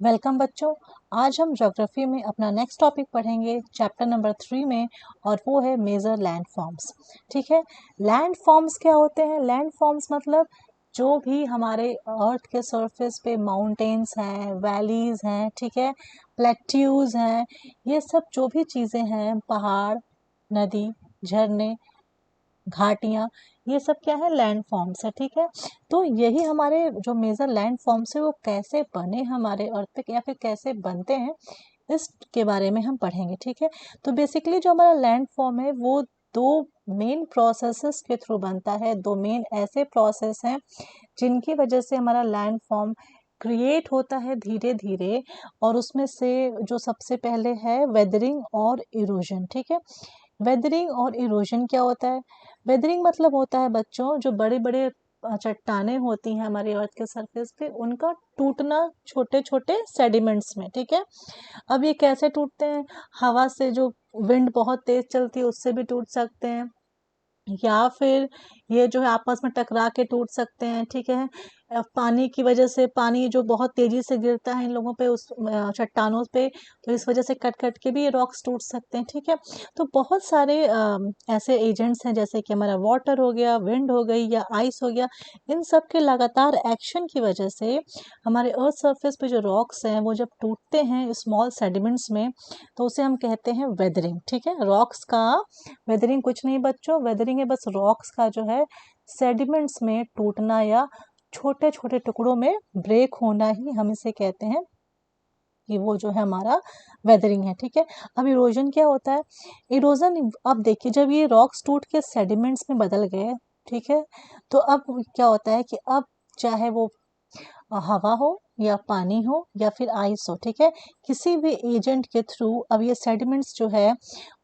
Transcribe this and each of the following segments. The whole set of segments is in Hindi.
वेलकम बच्चों। आज हम ज्योग्राफी में अपना नेक्स्ट टॉपिक पढ़ेंगे चैप्टर नंबर 3 में, और वो है मेजर लैंड फॉर्म्स। ठीक है, लैंड फॉर्म्स क्या होते हैं? लैंड फॉर्म्स मतलब जो भी हमारे अर्थ के सरफेस पे माउंटेन्स हैं, वैलीज हैं, ठीक है, प्लेट्यूज हैं, ये सब जो भी चीज़ें हैं, पहाड़, नदी, झरने, घाटियाँ, ये सब क्या है? लैंड फॉर्म्स है। ठीक है, तो यही हमारे जो मेजर लैंड फॉर्म्स है वो कैसे बने हमारे अर्थ पे, या फिर कैसे बनते हैं, इसके बारे में हम पढ़ेंगे। ठीक है, तो बेसिकली जो हमारा लैंड फॉर्म है वो दो मेन प्रोसेसेस के थ्रू बनता है। दो मेन ऐसे प्रोसेस हैं जिनकी वजह से हमारा लैंड फॉर्म क्रिएट होता है धीरे धीरे, और उसमें से जो सबसे पहले है वेदरिंग और इरोजन। ठीक है, वेदरिंग और इरोजन क्या होता है? वेदरिंग मतलब होता है बच्चों, जो बड़े बड़े चट्टानें होती हैं हमारे अर्थ के सरफेस पे, उनका टूटना छोटे छोटे सेडिमेंट्स में। ठीक है, अब ये कैसे टूटते हैं? हवा से, जो विंड बहुत तेज चलती है उससे भी टूट सकते हैं, या फिर ये जो है आपस में टकरा के टूट सकते हैं। ठीक है, पानी की वजह से, पानी जो बहुत तेजी से गिरता है इन लोगों पे, उस चट्टानों पे, तो इस वजह से कट कट के भी ये रॉक्स टूट सकते हैं। ठीक है, तो बहुत सारे ऐसे एजेंट्स हैं, जैसे कि हमारा वाटर हो गया, विंड हो गई, या आइस हो गया। इन सब के लगातार एक्शन की वजह से हमारे अर्थ सरफेस पे जो रॉक्स हैं वो जब टूटते हैं स्मॉल सेडिमेंट्स में, तो उसे हम कहते हैं वेदरिंग। ठीक है, रॉक्स का वेदरिंग कुछ नहीं बच्चों, वेदरिंग है बस रॉक्स का जो है सेडिमेंट्स में टूटना या छोटे छोटे टुकड़ों में ब्रेक होना, ही हम इसे कहते हैं कि वो जो है हमारा वेदरिंग है। ठीक है, अब इरोजन क्या होता है? इरोजन, अब देखिए, जब ये रॉक्स टूट के सेडिमेंट्स में बदल गए, ठीक है, तो अब क्या होता है कि अब चाहे वो हवा हो या पानी हो या फिर आइस हो, ठीक है, किसी भी एजेंट के थ्रू अब ये सेडिमेंट्स जो है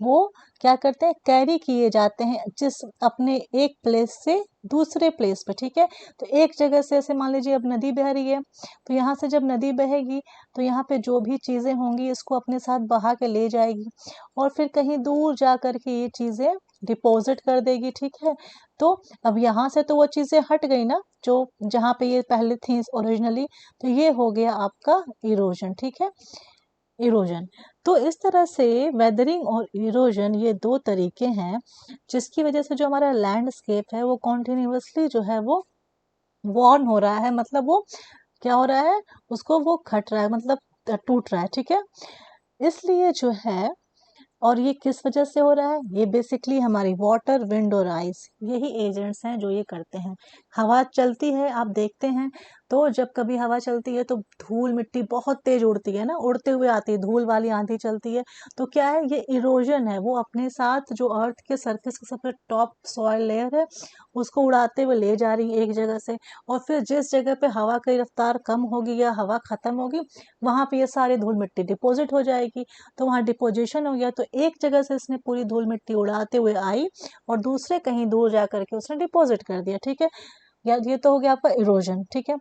वो क्या करते हैं? कैरी किए जाते हैं, जिस अपने एक प्लेस से दूसरे प्लेस पे। ठीक है, तो एक जगह से, ऐसे मान लीजिए अब नदी बह रही है, तो यहाँ से जब नदी बहेगी तो यहाँ पे जो भी चीज़ें होंगी इसको अपने साथ बहा के ले जाएगी, और फिर कहीं दूर जा कर के ये चीज़ें डिपॉजिट कर देगी। ठीक है, तो अब यहाँ से तो वो चीज़ें हट गई ना, जो जहाँ पे ये पहले थी ओरिजिनली, तो ये हो गया आपका इरोजन। ठीक है, इरोजन। तो इस तरह से वेदरिंग और इरोजन ये दो तरीके हैं जिसकी वजह से जो हमारा लैंडस्केप है वो कॉन्टिन्यूसली जो है वो वॉर्न हो रहा है, मतलब वो क्या हो रहा है, उसको वो खट रहा है, मतलब टूट रहा है। ठीक है, इसलिए जो है, और ये किस वजह से हो रहा है? ये बेसिकली हमारी वाटर, विंड और आइस, यही एजेंट्स हैं जो ये करते हैं। हवा चलती है, आप देखते हैं, तो जब कभी हवा चलती है तो धूल मिट्टी बहुत तेज उड़ती है ना, उड़ते हुए आती है, धूल वाली आंधी चलती है, तो क्या है? ये इरोजन है, वो अपने साथ जो अर्थ के सरफेस का सबसे टॉप सॉइल लेयर है उसको उड़ाते हुए ले जा रही है एक जगह से, और फिर जिस जगह पे हवा की रफ्तार कम होगी या हवा खत्म होगी, वहां पे ये सारी धूल मिट्टी डिपॉजिट हो जाएगी। तो वहाँ डिपोजिशन हो गया, तो एक जगह से इसने पूरी धूल मिट्टी उड़ाते हुए आई और दूसरे कहीं दूर जा करके उसने डिपॉजिट कर दिया। ठीक है, या ये तो हो गया आपका इरोजन। ठीक है,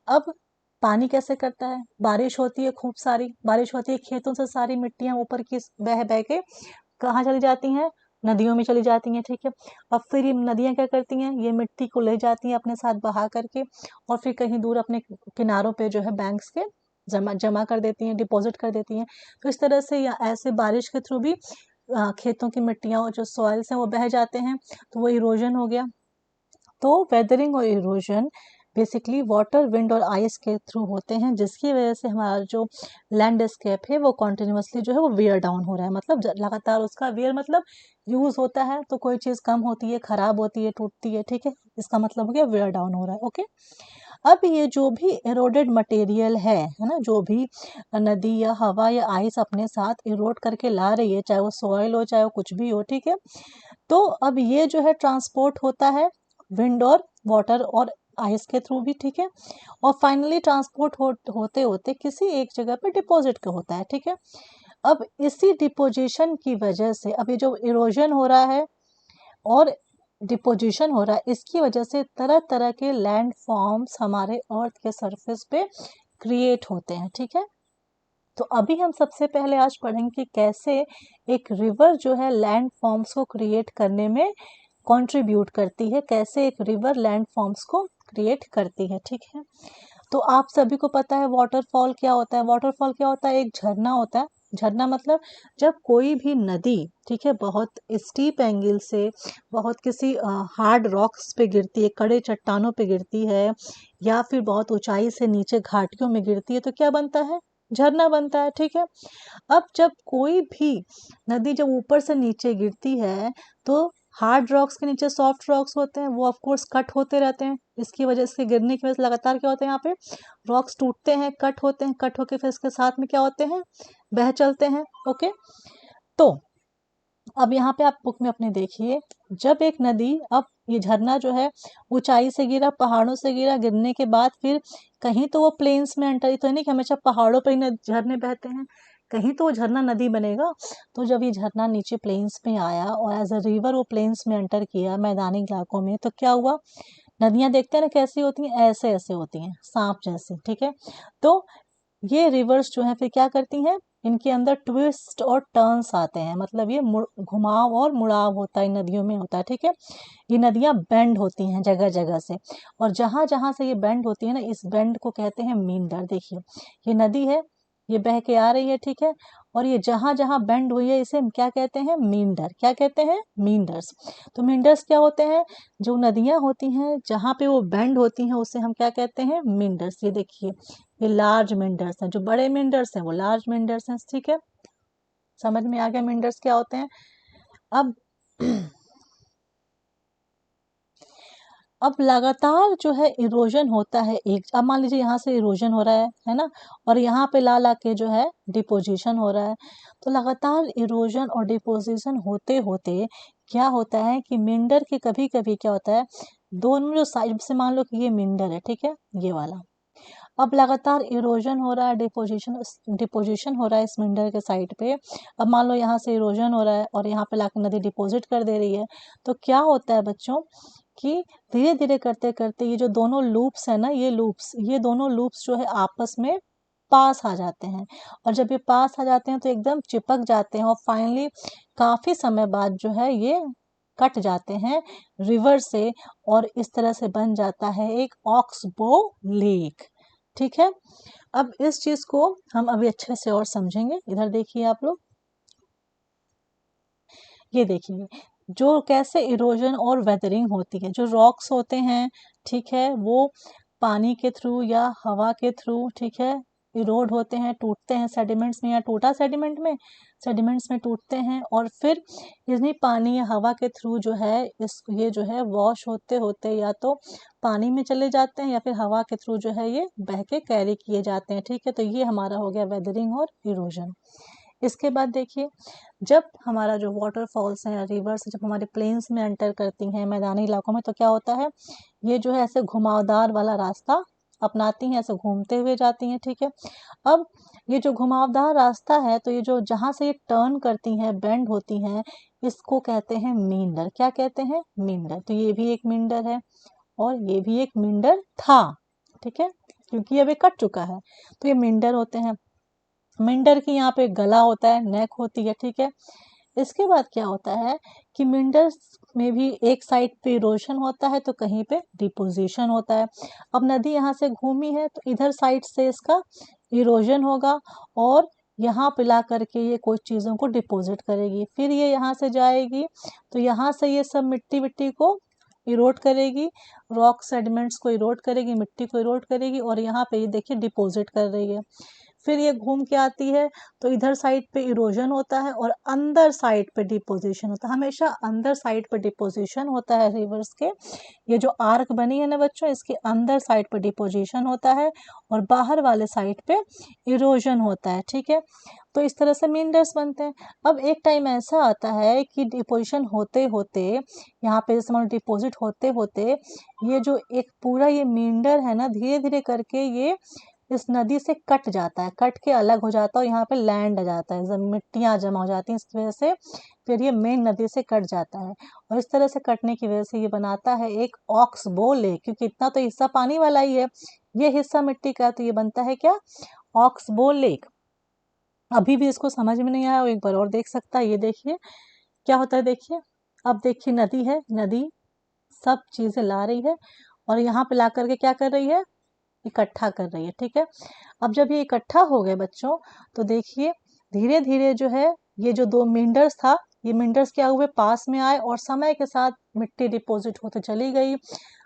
अब पानी कैसे करता है? बारिश होती है, खूब सारी बारिश होती है, खेतों से सारी मिट्टियां ऊपर की बह बह के कहाँ चली जाती हैं? नदियों में चली जाती हैं। ठीक है, अब फिर ये नदियां क्या करती हैं? ये मिट्टी को ले जाती हैं अपने साथ बहा करके, और फिर कहीं दूर अपने किनारों पे जो है बैंक्स के जमा जमा कर देती हैं, डिपॉजिट कर देती हैं। तो इस तरह से या ऐसे बारिश के थ्रू भी खेतों की मिट्टियां और जो सॉइल्स हैं वो बह जाते हैं, तो वो इरोजन हो गया। तो वेदरिंग और इरोजन बेसिकली वाटर, विंड और आइस के थ्रू होते हैं, जिसकी वजह से हमारा जो लैंडस्केप है वो कॉन्टिन्यूसली जो है वो वियर डाउन हो रहा है, मतलब लगातार उसका वियर मतलब यूज होता है तो कोई चीज़ कम होती है, खराब होती है, टूटती है। ठीक है, इसका मतलब हो गया वियर डाउन हो रहा है। ओके, अब ये जो भी एरोडेड मटेरियल है ना, जो भी नदी या हवा या आइस अपने साथ इरोड करके ला रही है, चाहे वो सॉइल हो चाहे वो कुछ भी हो, ठीक है, तो अब ये जो है ट्रांसपोर्ट होता है विंड और वाटर और आइस के थ्रू भी। ठीक है, और फाइनली ट्रांसपोर्ट होते होते किसी एक जगह पे डिपॉजिट का होता है। ठीक है, अब इसी डिपोजिशन की वजह से अब ये जो इरोजन हो रहा है और डिपोजिशन हो रहा है, इसकी वजह से तरह तरह के लैंड फॉर्म्स हमारे अर्थ के सरफेस पे क्रिएट होते हैं। ठीक है, तो अभी हम सबसे पहले आज पढ़ेंगे कि कैसे एक रिवर जो है लैंड फॉर्म्स को क्रिएट करने में कंट्रीब्यूट करती है, कैसे एक रिवर लैंड फॉर्म्स को क्रिएट करती है। ठीक है, तो आप सभी को पता है वाटरफॉल क्या होता है। वाटरफॉल क्या होता है? एक झरना होता है। झरना मतलब जब कोई भी नदी, ठीक है, बहुत स्टीप एंगल से, बहुत किसी हार्ड रॉक्स पे गिरती है, कड़े चट्टानों पे गिरती है, या फिर बहुत ऊंचाई से नीचे घाटियों में गिरती है, तो क्या बनता है? झरना बनता है। ठीक है। अब जब कोई भी नदी जब ऊपर से नीचे गिरती है, तो हार्ड रॉक्स के नीचे सॉफ्ट रॉक्स होते हैं, वो ऑफ कोर्स कट होते रहते हैं। इसकी वजह से, गिरने की वजह से लगातार क्या होता है, यहाँ पे रॉक्स टूटते हैं, कट होते हैं, कट होके फिर इसके साथ में क्या होते हैं, बह चलते हैं। ओके। तो अब यहाँ पे आप बुक में अपने देखिए, जब एक नदी, अब ये झरना जो है ऊंचाई से गिरा, पहाड़ों से गिरा, गिरने के बाद फिर कहीं तो वो प्लेन्स में एंटर, तो नहीं कि हमेशा पहाड़ों पर ही झरने बहते हैं, कहीं तो वो झरना नदी बनेगा। तो जब ये झरना नीचे प्लेन्स में आया और एज अ रिवर वो प्लेन्स में एंटर किया, मैदानी इलाकों में, तो क्या हुआ? नदियां देखते हैं ना कैसी होती हैं, ऐसे ऐसे होती हैं, सांप जैसी। ठीक है। तो ये रिवर्स जो है फिर क्या करती हैं, इनके अंदर ट्विस्ट और टर्न्स आते हैं, मतलब ये घुमाव और मुड़ाव होता है, इन नदियों में होता है। ठीक है। ये नदियां बेंड होती हैं जगह जगह से, और जहां जहां से ये बेंड होती है ना, इस बेंड को कहते हैं मींडर। देखिए, ये नदी है, ये बह के आ रही है, ठीक है, और ये जहां जहां बेंड हुई है, इसे हम क्या कहते हैं? मींडर। क्या कहते हैं? मींडर्स। तो मींडर्स क्या होते हैं? जो नदियां होती हैं जहां पे वो बेंड होती हैं, उसे हम क्या कहते हैं? मींडर्स। ये देखिए, ये लार्ज मींडर्स हैं, जो बड़े मींडर्स हैं वो लार्ज मींडर्स हैं। ठीक है। समझ में आ गया मींडर्स क्या होते हैं? अब अब लगातार जो है इरोजन होता है, एक, अब मान लीजिए यहाँ से इरोजन हो रहा है ना, और यहाँ पे ला ला के जो है डिपोजिशन हो रहा है। तो लगातार इरोजन और डिपोजिशन होते होते क्या होता है कि मिंडर के कभी कभी क्या होता है, दोनों जो साइड से, मान लो कि ये मिंडर है, ठीक है, ये वाला, अब लगातार इरोजन हो रहा है, डिपोजिशन डिपोजिशन हो रहा है इस मिंडर के साइड पे। अब मान लो यहाँ से इरोजन हो रहा है और यहाँ पे लाकर नदी डिपोजिट कर दे रही है, तो क्या होता है बच्चों कि धीरे धीरे करते करते ये जो दोनों लूप्स है ना, ये दोनों लूप्स जो है आपस में पास आ जाते हैं, और जब ये पास आ जाते हैं तो एकदम चिपक जाते हैं, और फाइनली काफी समय बाद जो है ये कट जाते हैं रिवर से, और इस तरह से बन जाता है एक ऑक्सबो लेक। ठीक है। अब इस चीज को हम अभी अच्छे से और समझेंगे। इधर देखिए आप लोग, ये देखिए जो कैसे इरोजन और वेदरिंग होती है, जो रॉक्स होते हैं, ठीक है, वो पानी के थ्रू या हवा के थ्रू, ठीक है, इरोड होते हैं, टूटते हैं सेडिमेंट्स में, या टूटा सेडिमेंट्स में टूटते हैं, और फिर इन्हीं पानी या हवा के थ्रू जो है ये जो है वॉश होते होते या तो पानी में चले जाते हैं, या फिर हवा के थ्रू जो है ये बह के कैरी किए जाते हैं। ठीक है। तो ये हमारा हो गया वेदरिंग और इरोजन। इसके बाद देखिए, जब हमारा जो वाटरफॉल्स हैं, रिवर्स जब हमारे प्लेन्स में एंटर करती हैं, मैदानी इलाकों में, तो क्या होता है, ये जो है ऐसे घुमावदार वाला रास्ता अपनाती हैं, ऐसे घूमते हुए जाती हैं। ठीक है। अब ये जो घुमावदार रास्ता है, तो ये जो जहाँ से ये टर्न करती हैं, बेंड होती हैं, इसको कहते हैं मींडर। क्या कहते हैं? मींडर। तो ये भी एक मींडर है, और ये भी एक मींडर था। ठीक है, क्योंकि ये अभी कट चुका है, तो ये मींडर होते हैं। मिंडर की यहाँ पे गला होता है, नेक होती है। ठीक है। इसके बाद क्या होता है कि मिंडर्स में भी एक साइड पे इरोशन होता है, तो कहीं पे डिपोजिशन होता है। अब नदी यहाँ से घूमी है, तो इधर साइड से इसका इरोजन होगा, और यहाँ पिला करके ये कुछ चीज़ों को डिपॉजिट करेगी, फिर ये यहाँ से जाएगी, तो यहाँ से ये सब मिट्टी विट्टी को इरोड करेगी, रॉक सेडिमेंट्स को इरोड करेगी, मिट्टी को इरोड करेगी, और यहाँ पे ये देखिए डिपॉजिट कर रही है। फिर ये घूम के आती है, तो इधर साइड पे इरोजन होता है और अंदर साइड पे डिपोजिशन होता है। हमेशा अंदर साइड पे डिपोजिशन होता है रिवर्स के। ये जो आर्क बनी है ना बच्चों, इसके अंदर साइड पे डिपोजिशन होता है और बाहर वाले साइड पे इरोजन होता है। ठीक है। तो इस तरह से मींडर्स बनते हैं। अब एक टाइम ऐसा आता है कि डिपोजिशन होते होते, यहाँ पे जैसे मान डिपोजिट होते होते, ये जो एक पूरा ये मींडर है ना, धीरे धीरे करके ये इस नदी से कट जाता है, कट के अलग हो जाता है, और यहाँ पे लैंड आ जाता है, जब मिट्टियाँ जमा हो जाती हैं, इस वजह से फिर ये मेन नदी से कट जाता है, और इस तरह से कटने की वजह से ये बनाता है एक ऑक्सबो लेक, क्योंकि इतना तो हिस्सा पानी वाला ही है, ये हिस्सा मिट्टी का, तो ये बनता है क्या? Oxbow lake. अभी भी इसको समझ में नहीं आया, वो एक बार और देख सकता है। ये देखिए क्या होता है, देखिए, अब देखिए नदी है, नदी सब चीजें ला रही है, और यहाँ पे ला करके क्या कर रही है, इकट्ठा कर रही है, ठीक है। अब जब ये इकट्ठा हो गए बच्चों, तो देखिए धीरे धीरे जो है ये जो 2 मींडर्स था, ये मींडर्स क्या हुए, पास में आए और समय के साथ मिट्टी डिपॉजिट होते चली गई।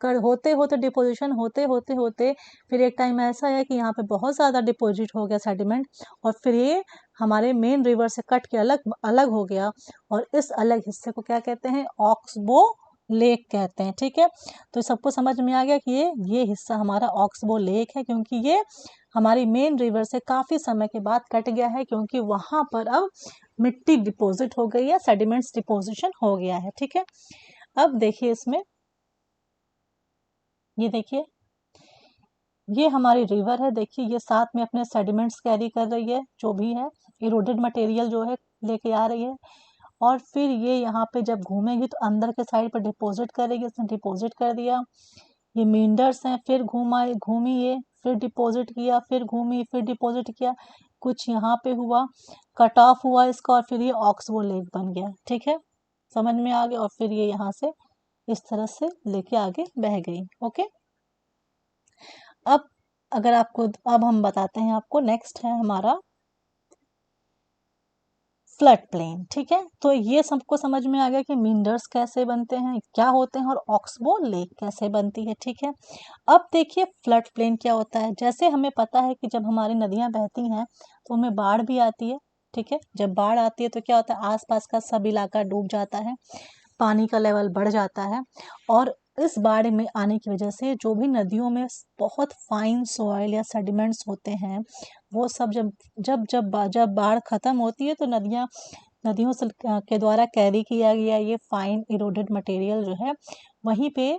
कर होते होते डिपोजिशन होते होते होते फिर एक टाइम ऐसा है कि यहाँ पे बहुत ज़्यादा डिपॉजिट हो गया सेडिमेंट, और फिर ये हमारे मेन रिवर से कट के अलग अलग हो गया, और इस अलग हिस्से को क्या कहते हैं, ऑक्सबो लेक कहते हैं, ठीक है। तो सबको समझ में आ गया कि ये हिस्सा हमारा ऑक्सबो लेक है, क्योंकि ये हमारी मेन रिवर से काफ़ी समय के बाद कट गया है, क्योंकि वहाँ पर अब मिट्टी डिपॉजिट हो गई है, सेडिमेंट्स डिपोजिशन हो गया है, ठीक है। अब देखिए इसमें, ये देखिए ये हमारी रिवर है, देखिए ये साथ में अपने सेडिमेंट्स कैरी कर रही है, जो भी है इरोडेड मटेरियल जो है लेके आ रही है, और फिर ये यहाँ पे जब घूमेगी तो अंदर के साइड पर डिपॉजिट करेगी, इसने डिपॉजिट कर दिया। ये मींडर्स हैं, फिर घूमी ये, फिर डिपॉजिट किया, फिर घूमी, फिर डिपॉजिट किया, कुछ यहाँ पे हुआ, कट ऑफ हुआ इसका, और फिर ये ऑक्सबो लेक बन गया, ठीक है, समझ में आ गया। और फिर ये यहाँ से इस तरह से लेके आगे बह गई, ओके। अब अगर आपको, अब हम बताते हैं आपको, नेक्स्ट है हमारा फ्लड प्लेन, ठीक है। तो ये सबको समझ में आ गया कि मींडर्स कैसे बनते हैं, क्या होते हैं, और ऑक्सबो लेक कैसे बनती है, ठीक है। अब देखिए फ्लड प्लेन क्या होता है। जैसे हमें पता है कि जब हमारी नदियां बहती हैं तो हमें बाढ़ भी आती है, ठीक है। जब बाढ़ आती है तो क्या होता है, आसपास का सब इलाका डूब जाता है, पानी का लेवल बढ़ जाता है, और इस बाढ़ में आने की वजह से जो भी नदियों में बहुत फाइन सॉइल या सेडिमेंट्स होते हैं, वो सब जब बाढ़ खत्म होती है तो नदियों से के द्वारा कैरी किया गया ये फाइन इरोडेड मटेरियल जो है वहीं पे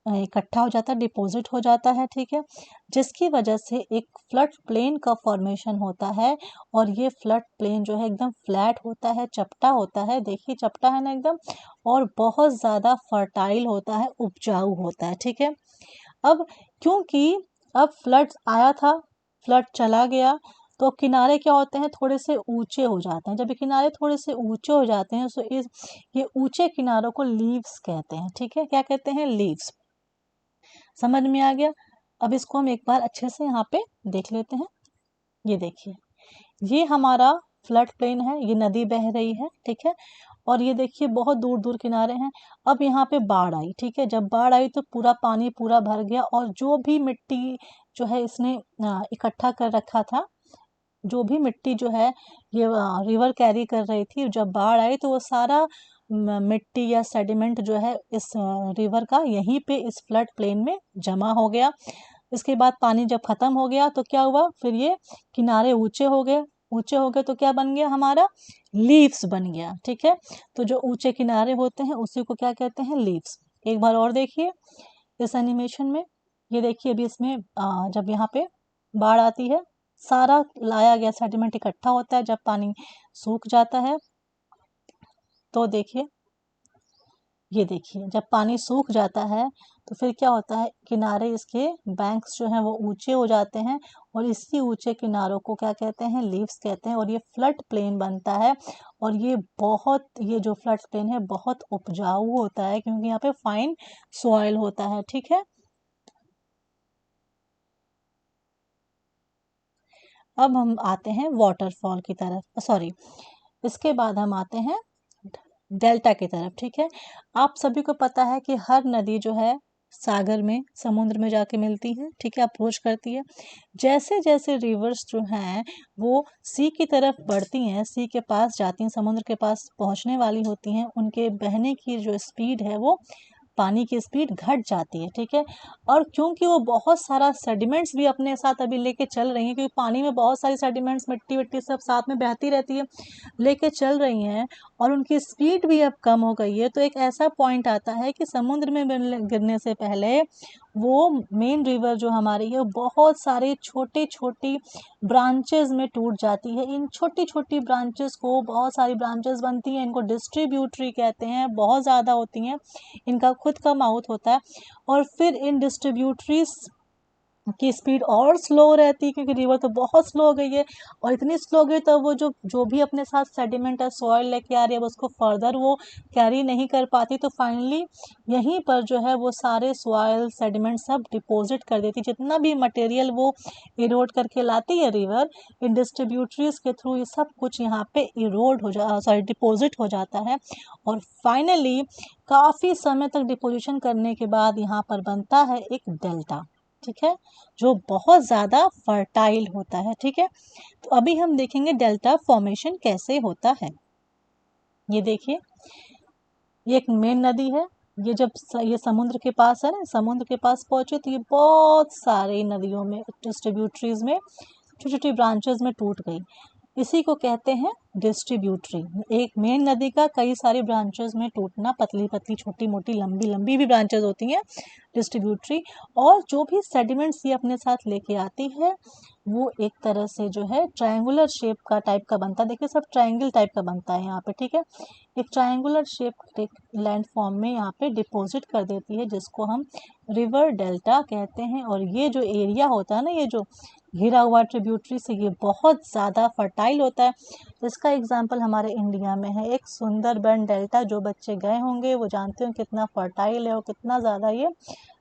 इकट्ठा हो जाता है, डिपॉजिट हो जाता है, ठीक है, जिसकी वजह से एक फ्लड प्लेन का फॉर्मेशन होता है। और ये फ्लड प्लेन जो है एकदम फ्लैट होता है, चपटा होता है, देखिए चपटा है ना एकदम, और बहुत ज़्यादा फर्टाइल होता है, उपजाऊ होता है, ठीक है। अब क्योंकि अब फ्लड आया था, फ्लड चला गया, तो किनारे क्या होते हैं, थोड़े से ऊंचे हो जाते हैं। जब ये किनारे थोड़े से ऊंचे हो जाते हैं तो ये ऊंचे किनारों को लीव्स कहते हैं, ठीक है, क्या कहते हैं, लीव्स, समझ में आ गया। अब इसको हम एक बार अच्छे से यहाँ पे देख लेते हैं। ये देखिए ये हमारा फ्लड प्लेन है, ये नदी बह रही है, ठीक है, और ये देखिए बहुत दूर दूर किनारे हैं। अब यहाँ पे बाढ़ आई, ठीक है, जब बाढ़ आई तो पूरा पानी पूरा भर गया, और जो भी मिट्टी जो है इसने इकट्ठा कर रखा था, जो भी मिट्टी जो है ये रिवर कैरी कर रही थी, जब बाढ़ आई तो वो सारा मिट्टी या सेडिमेंट जो है इस रिवर का यहीं पे इस फ्लड प्लेन में जमा हो गया। इसके बाद पानी जब खत्म हो गया तो क्या हुआ, फिर ये किनारे ऊंचे हो गए, ऊंचे हो गए तो क्या बन गया, हमारा लीव्स बन गया, ठीक है। तो जो ऊंचे किनारे होते हैं उसी को क्या कहते हैं, लीव्स। एक बार और देखिए इस एनिमेशन में, ये देखिए अभी इसमें जब यहाँ पे बाढ़ आती है, सारा लाया गया सेडिमेंट इकट्ठा होता है, जब पानी सूख जाता है तो देखिए, ये देखिए जब पानी सूख जाता है तो फिर क्या होता है, किनारे इसके बैंक्स जो हैं वो ऊंचे हो जाते हैं, और इसी ऊंचे किनारों को क्या कहते हैं, लीव्स कहते हैं, और ये फ्लड प्लेन बनता है। और ये जो फ्लड प्लेन है बहुत उपजाऊ होता है, क्योंकि यहाँ पे फाइन सॉइल होता है, ठीक है। अब हम आते हैं वाटरफॉल की तरफ, सॉरी, इसके बाद हम आते हैं डेल्टा की तरफ, ठीक है। आप सभी को पता है कि हर नदी जो है सागर में, समुद्र में जाके मिलती है, ठीक है, अप्रोच करती है। जैसे जैसे रिवर्स जो हैं वो सी की तरफ बढ़ती हैं, सी के पास जाती हैं, समुद्र के पास पहुंचने वाली होती हैं, उनके बहने की जो स्पीड है वो, पानी की स्पीड घट जाती है, ठीक है। और क्योंकि वो बहुत सारा सेडिमेंट्स भी अपने साथ अभी लेके चल रही हैं, क्योंकि पानी में बहुत सारी सेडिमेंट्स, मिट्टी विट्टी सब साथ में बहती रहती है, लेके चल रही हैं, और उनकी स्पीड भी अब कम हो गई है, तो एक ऐसा पॉइंट आता है कि समुद्र में गिरने से पहले वो मेन रिवर जो हमारी है बहुत सारे छोटे छोटी ब्रांचेस में टूट जाती है। इन छोटी छोटी ब्रांचेस को, बहुत सारी ब्रांचेस बनती हैं, इनको डिस्ट्रीब्यूटरी कहते हैं, बहुत ज़्यादा होती हैं, इनका खुद का माउथ होता है, और फिर इन डिस्ट्रीब्यूटरीज की स्पीड और स्लो रहती, क्योंकि रिवर तो बहुत स्लो हो गई है, और इतनी स्लो हो गई तो वो जो भी अपने साथ सेडिमेंट है, सॉइल लेके आ रही है, अब उसको फर्दर वो कैरी नहीं कर पाती, तो फाइनली यहीं पर जो है वो सारे सॉइल सेडिमेंट सब डिपॉजिट कर देती। जितना भी मटेरियल वो इरोड करके लाती है रिवर, इन डिस्ट्रीब्यूटरीज के थ्रू ये सब कुछ यहाँ पे इरोड हो डिपॉजिट हो जाता है, और फाइनली काफ़ी समय तक डिपोजिशन करने के बाद यहाँ पर बनता है एक डेल्टा, ठीक है, जो बहुत ज़्यादा फर्टाइल होता है। ठीक है, तो अभी हम देखेंगे डेल्टा फॉर्मेशन कैसे होता है। ये देखिए, ये एक मेन नदी है, ये जब ये समुद्र के पास है ना, समुद्र के पास पहुंचे तो ये बहुत सारे नदियों में, डिस्ट्रीब्यूटरीज में, छोटी छोटी ब्रांचेस में टूट गई। इसी को कहते हैं डिस्ट्रीब्यूटरी। एक मेन नदी का कई सारी ब्रांचेस में टूटना, पतली पतली, छोटी मोटी, लंबी लंबी भी ब्रांचेस होती हैं, डिस्ट्रीब्यूटरी। और जो भी सेडिमेंट्स ये अपने साथ लेके आती है वो एक तरह से जो है ट्रायंगुलर शेप का टाइप का बनता है। देखिए सब ट्रायंगल टाइप का बनता है यहाँ पे, ठीक है, एक ट्रायंगुलर शेप लैंड फॉर्म में यहाँ पे डिपॉजिट कर देती है, जिसको हम रिवर डेल्टा कहते हैं। और ये जो एरिया होता है ना, ये जो घिरा हुआ ट्रिब्यूटरी से, ये बहुत ज़्यादा फर्टाइल होता है। इसका एग्जाम्पल हमारे इंडिया में है एक सुंदरबन डेल्टा, जो बच्चे गए होंगे वो जानते हो कितना फर्टाइल है और कितना ज़्यादा ये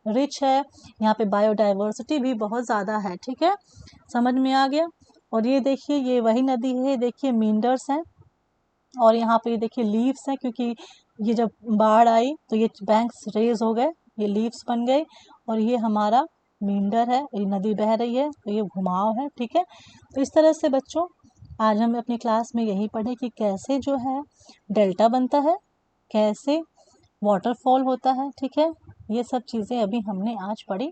रिच है। यहाँ पे बायोडाइवर्सिटी भी बहुत ज़्यादा है। ठीक है, समझ में आ गया। और ये देखिए, ये वही नदी है, देखिए मींडर्स हैं, और यहाँ पे देखिए लीव्स हैं, क्योंकि ये जब बाढ़ आई तो ये बैंक्स रेज हो गए, ये लीव्स बन गए, और ये हमारा मींडर है, ये नदी बह रही है, तो ये घुमाव है। ठीक है, तो इस तरह से बच्चों आज हम अपनी क्लास में यही पढ़े कि कैसे जो है डेल्टा बनता है, कैसे वाटरफॉल होता है। ठीक है, ये सब चीज़ें अभी हमने आज पढ़ी।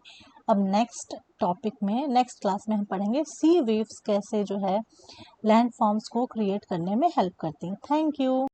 अब नेक्स्ट टॉपिक में, नेक्स्ट क्लास में हम पढ़ेंगे सी वेव्स कैसे जो है लैंड फॉर्म्स को क्रिएट करने में हेल्प करती हैं। Thank you.